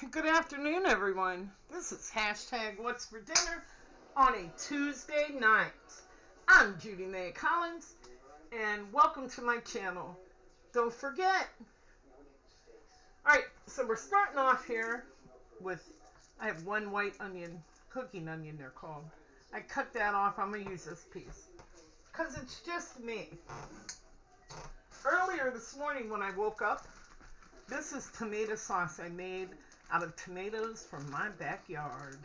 Good afternoon, everyone. This is hashtag What's for Dinner on a Tuesday night. I'm Judy Mae Collins, and welcome to my channel. Don't forget. Alright, so we're starting off here with, I have one white onion, cooking onion they're called. I cut that off. I'm going to use this piece because it's just me. Earlier this morning when I woke up, this is tomato sauce I made out of tomatoes from my backyard.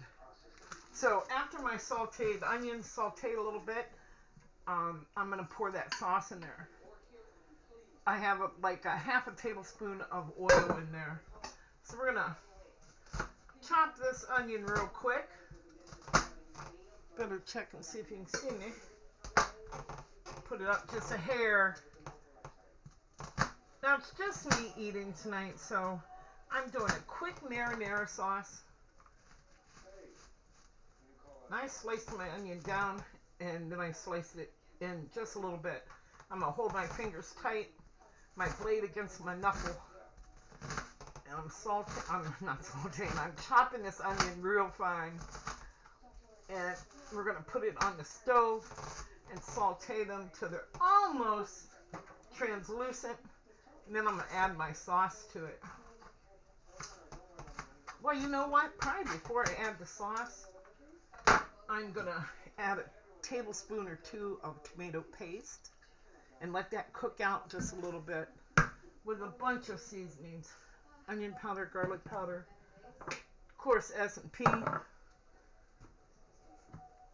So after my sauteed onions sauteed a little bit, I'm going to pour that sauce in there. I have like a half a tablespoon of oil in there. So we're going to chop this onion real quick. Better check and see if you can see me. Put it up just a hair. Now it's just me eating tonight, so I'm doing a quick marinara sauce. I sliced my onion down and then I sliced it in just a little bit. I'm going to hold my fingers tight, my blade against my knuckle, and I'm chopping this onion real fine. And we're going to put it on the stove and saute them till they're almost translucent. And then I'm going to add my sauce to it. Well, you know what? Probably before I add the sauce, I'm going to add a tablespoon or two of tomato paste and let that cook out just a little bit with a bunch of seasonings. Onion powder, garlic powder, of course S&P,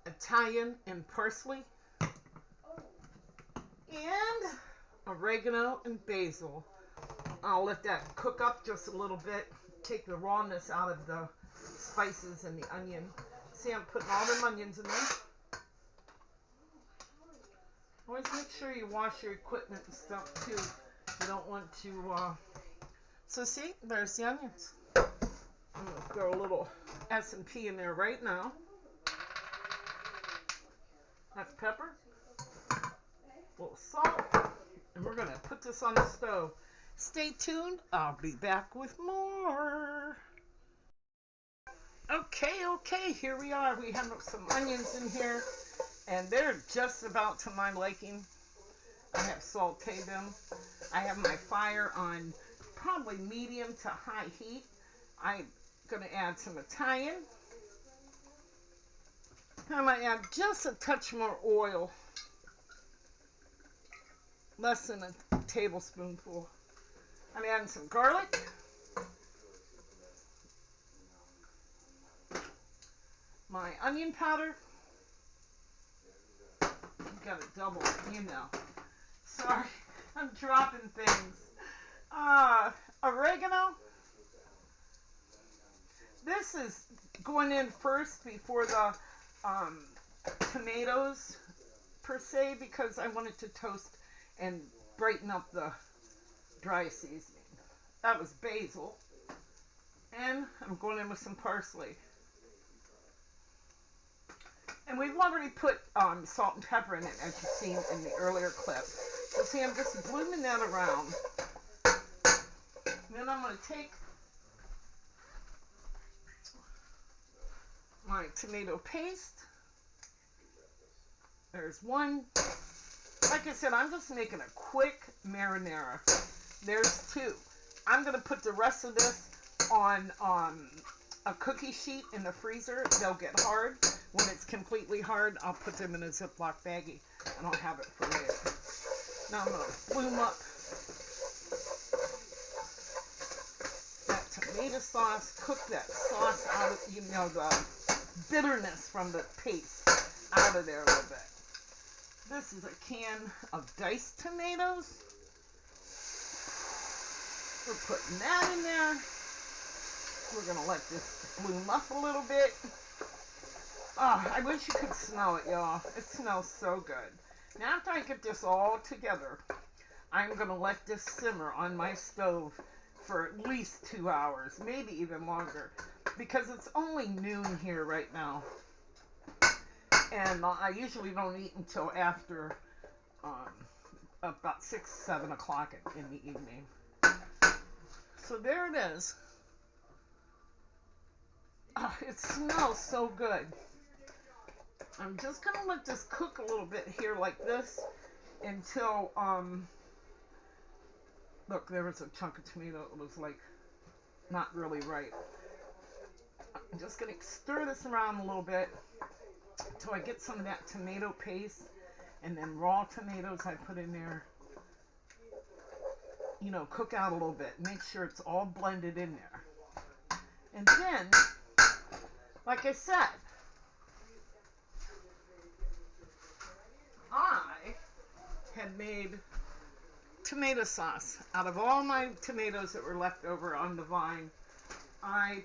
Italian and parsley, and oregano and basil. I'll let that cook up just a little bit, take the rawness out of the spices and the onion. See, I'm putting all them onions in there. Always make sure you wash your equipment and stuff too. You don't want to, so see, there's the onions. I'm going to throw a little S&P in there right now. That's pepper. A little salt. And we're going to put this on the stove. Stay tuned. I'll be back with more. Okay, here we are. We have some onions in here, and they're just about to my liking. I have sauteed them. I have my fire on probably medium to high heat. I'm going to add some Italian. I might add just a touch more oil. Less than a tablespoonful. I'm adding some garlic. My onion powder. I've got a double, you know. Sorry, I'm dropping things. Oregano. This is going in first before the tomatoes, per se, because I wanted to toast and brighten up the dry seasoning. That was basil. And I'm going in with some parsley. And we've already put salt and pepper in it, as you've seen in the earlier clip. So see, I'm just blooming that around. And then I'm going to take my tomato paste. There's one. Like I said, I'm just making a quick marinara. There's two. I'm going to put the rest of this on a cookie sheet in the freezer. They'll get hard. When it's completely hard, I'll put them in a Ziploc baggie and I'll have it for later. Now I'm going to bloom up that tomato sauce. Cook that sauce out of, you know, the bitterness from the paste out of there a little bit. This is a can of diced tomatoes. We're putting that in there. We're going to let this bloom up a little bit. Oh, I wish you could smell it, y'all. It smells so good. Now, after I get this all together, I'm going to let this simmer on my stove for at least 2 hours, maybe even longer, because it's only noon here right now. And I usually don't eat until after about 6, 7 o'clock in the evening. So there it is. It smells so good. I'm just gonna let this cook a little bit here like this until, look, there was a chunk of tomato. It was like not really right. I'm just gonna stir this around a little bit until I get some of that tomato paste, and then raw tomatoes I put in there, you know, cook out a little bit. Make sure it's all blended in there. And then, like I said, I had made tomato sauce out of all my tomatoes that were left over on the vine. I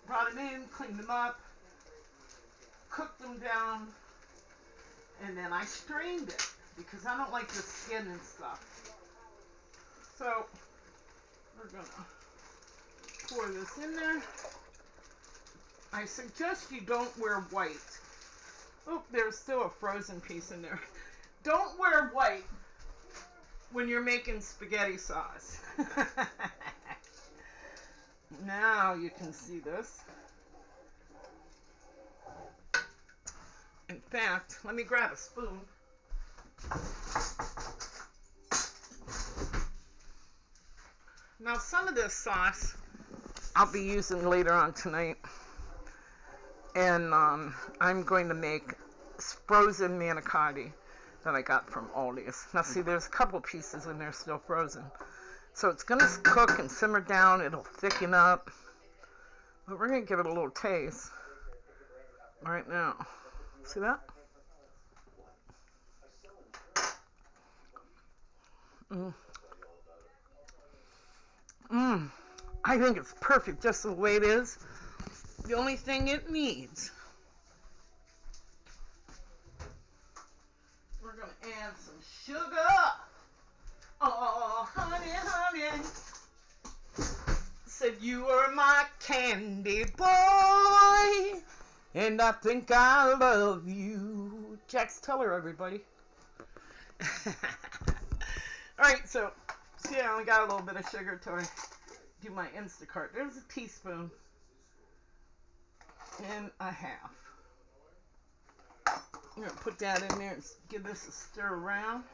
brought them in, cleaned them up, cooked them down, and then I strained it because I don't like the skin and stuff. So we're gonna pour this in there. I suggest you don't wear white. Oh, there's still a frozen piece in there. Don't wear white when you're making spaghetti sauce. Now you can see this. In fact, let me grab a spoon. Now some of this sauce I'll be using later on tonight. And I'm going to make frozen manicotti that I got from Aldi's. Now see, there's a couple pieces in there still frozen. So it's going to cook and simmer down. It'll thicken up. But we're going to give it a little taste right now. See that? I think it's perfect just the way it is. The only thing it needs, we're going to add some sugar. Oh, honey, honey. Said you are my candy boy, and I think I love you. Jax Teller, everybody. Alright, so, see, I only got a little bit of sugar till I do my Instacart. There's a teaspoon and a half. I'm going to put that in there and give this a stir around.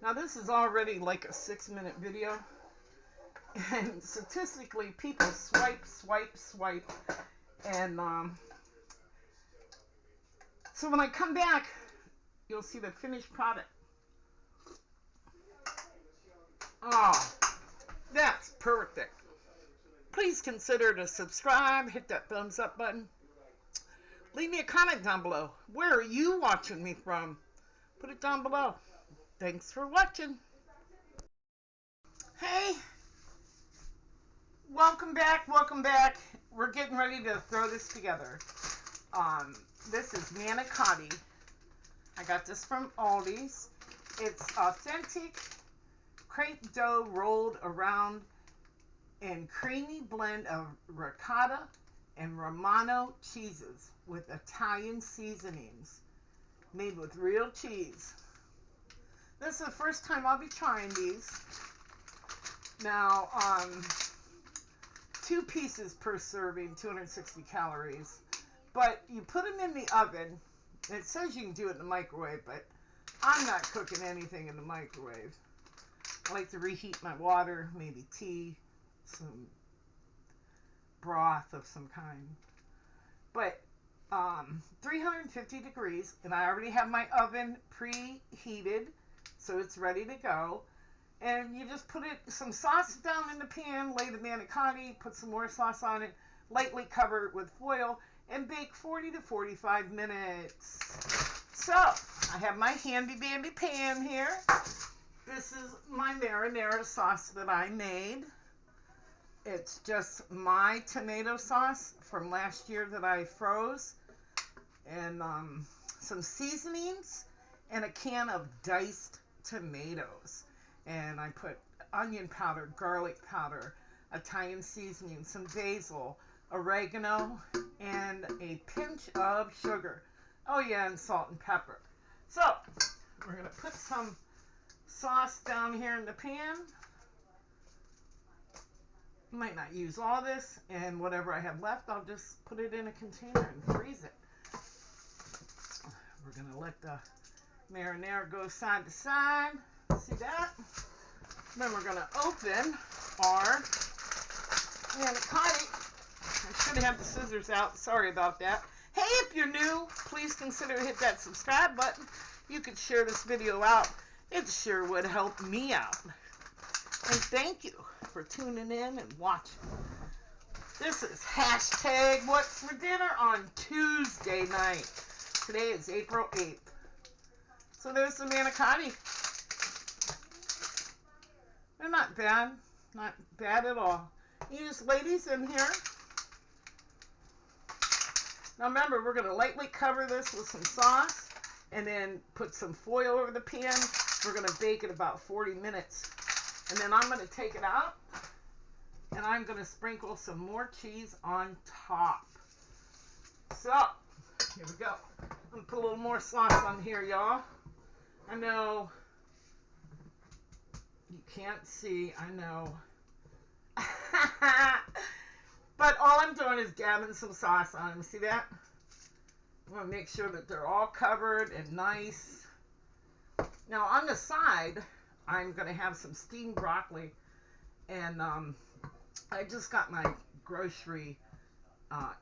Now this is already like a 6-minute video, and statistically people swipe, and so when I come back, you'll see the finished product. Oh, that's perfect. Please consider to subscribe, hit that thumbs up button. Leave me a comment down below. Where are you watching me from? Put it down below. Thanks for watching. Hey, welcome back, welcome back. We're getting ready to throw this together. This is manicotti. I got this from Aldi's. It's authentic crepe dough rolled around in creamy blend of ricotta and Romano cheeses with Italian seasonings, made with real cheese. This is the first time I'll be trying these. Now, 2 pieces per serving, 260 calories. But you put them in the oven. It says you can do it in the microwave, but I'm not cooking anything in the microwave. I like to reheat my water, maybe tea, some broth of some kind. But 350 degrees, and I already have my oven preheated, so it's ready to go. And you just put some sauce down in the pan, lay the manicotti, put some more sauce on it, lightly cover it with foil, and bake 40 to 45 minutes. So, I have my handy dandy pan here. This is my marinara sauce that I made. It's just my tomato sauce from last year that I froze, and some seasonings, and a can of diced tomatoes. And I put onion powder, garlic powder, Italian seasoning, some basil, oregano, and a pinch of sugar. Oh yeah, and salt and pepper. So, we're going to put some sauce down here in the pan. Might not use all this, and whatever I have left, I'll just put it in a container and freeze it. We're going to let the marinara go side to side. See that? Then we're going to open our manicotti. I should have the scissors out. Sorry about that. Hey, if you're new, please consider hit that subscribe button. You could share this video out. It sure would help me out. And thank you for tuning in and watching. This is hashtag What's for Dinner on Tuesday night. Today is April 8th. So there's the manicotti. They're not bad. Not bad at all. You just lay these in here. Now remember, we're going to lightly cover this with some sauce and then put some foil over the pan. We're going to bake it about 40 minutes. And then I'm going to take it out and I'm going to sprinkle some more cheese on top. So, here we go. I'm going to put a little more sauce on here, y'all. I know you can't see, I know. But all I'm doing is dabbing some sauce on them. See that? I'm going to make sure that they're all covered and nice. Now on the side, I'm going to have some steamed broccoli. And I just got my grocery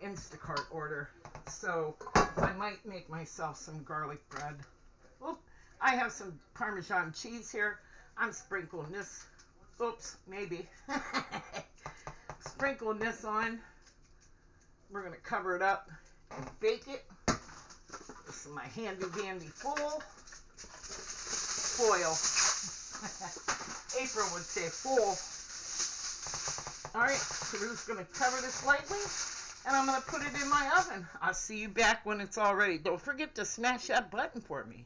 Instacart order. So I might make myself some garlic bread. Oop, I have some Parmesan cheese here. I'm sprinkling this. Oops, maybe. Sprinkling this on. We're going to cover it up and bake it. This is my handy dandy foil. April would say foil. Alright, so we're just going to cover this lightly and I'm going to put it in my oven. I'll see you back when it's all ready. Don't forget to smash that button for me.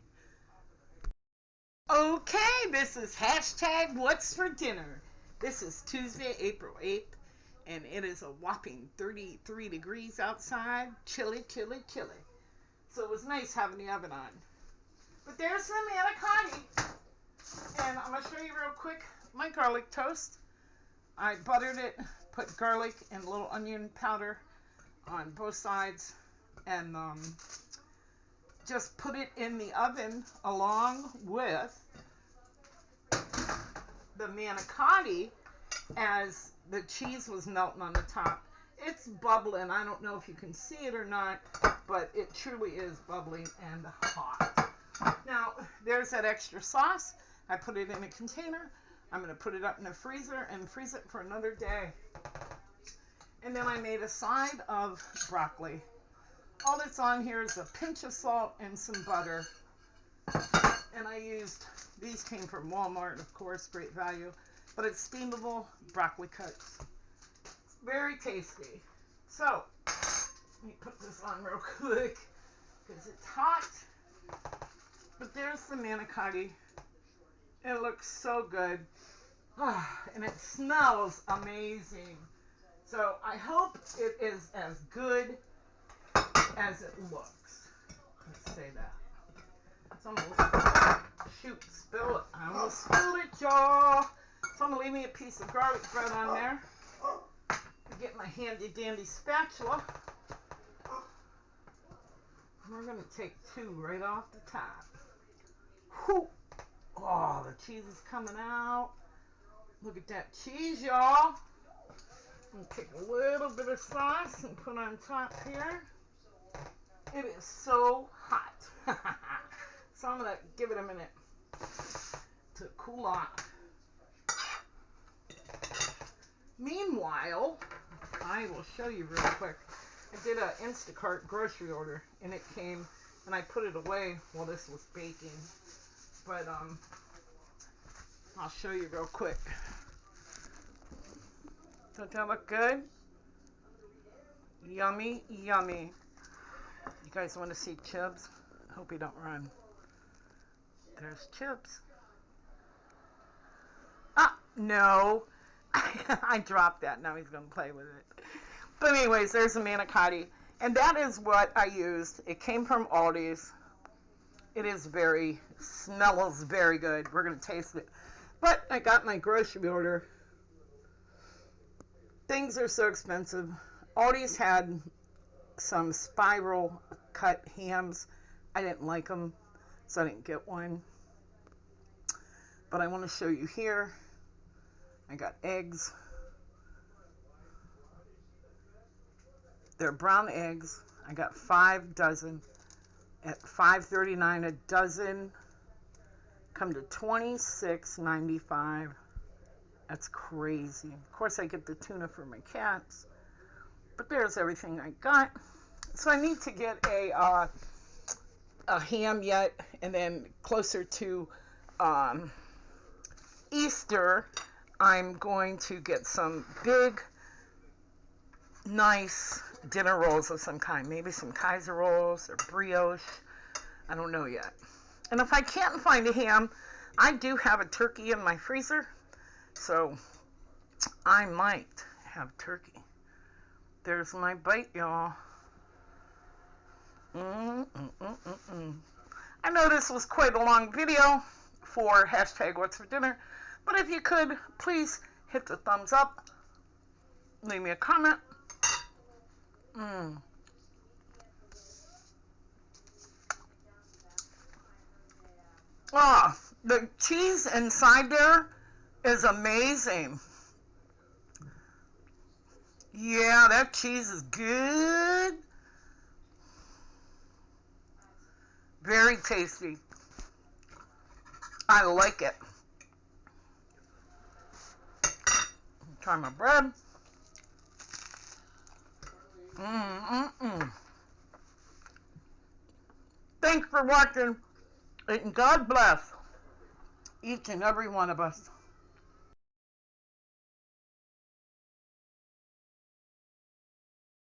Okay, this is hashtag What's for Dinner. This is Tuesday, April 8th. And it is a whopping 33 degrees outside. Chilly, chilly, chilly. So it was nice having the oven on. But there's the manicotti. And I'm going to show you real quick my garlic toast. I buttered it, put garlic and a little onion powder on both sides. And just put it in the oven along with the manicotti as the cheese was melting on the top. It's bubbling. I don't know if you can see it or not, but it truly is bubbling and hot. Now, there's that extra sauce. I put it in a container. I'm going to put it up in the freezer and freeze it for another day. And then I made a side of broccoli. All that's on here is a pinch of salt and some butter. And I used, these came from Walmart, of course, great value. But it's steamable broccoli cuts. It's very tasty. So, let me put this on real quick because it's hot. But there's the manicotti. It looks so good. And it smells amazing. So, I hope it is as good as it looks. Let's say that. It's almost, shoot, spill it. I almost spilled it, y'all. So I'm going to leave me a piece of garlic bread on there. Get my handy dandy spatula. And we're going to take two right off the top. Whew. Oh, the cheese is coming out. Look at that cheese, y'all. I'm going to take a little bit of sauce and put on top here. It is so hot. So I'm going to give it a minute to cool off. Meanwhile, I will show you real quick. I did an Instacart grocery order, and it came, and I put it away while this was baking. But I'll show you real quick. Don't that look good? Yummy, yummy. You guys want to see chips? I hope you don't run. There's chips. Ah, no. I dropped that. Now he's going to play with it. But anyways, there's a manicotti. And that is what I used. It came from Aldi's. It is smells very good. We're going to taste it. But I got my grocery order. things are so expensive. Aldi's had some spiral cut hams. I didn't like them, so I didn't get one. But I want to show you here. I got eggs. They're brown eggs. I got 5 dozen at $5.39 a dozen. Come to $26.95. That's crazy. Of course, I get the tuna for my cats. But there's everything I got. So I need to get a ham yet, and then closer to Easter, I'm going to get some big, nice dinner rolls of some kind. Maybe some Kaiser rolls or brioche. I don't know yet. And if I can't find a ham, I do have a turkey in my freezer, so I might have turkey. There's my bite, y'all. I know this was quite a long video for hashtag What's for Dinner, but if you could, please hit the thumbs up, leave me a comment. Oh, the cheese inside there is amazing. Yeah, that cheese is good. Very tasty. I like it. Try my bread. Thanks for watching, and God bless each and every one of us.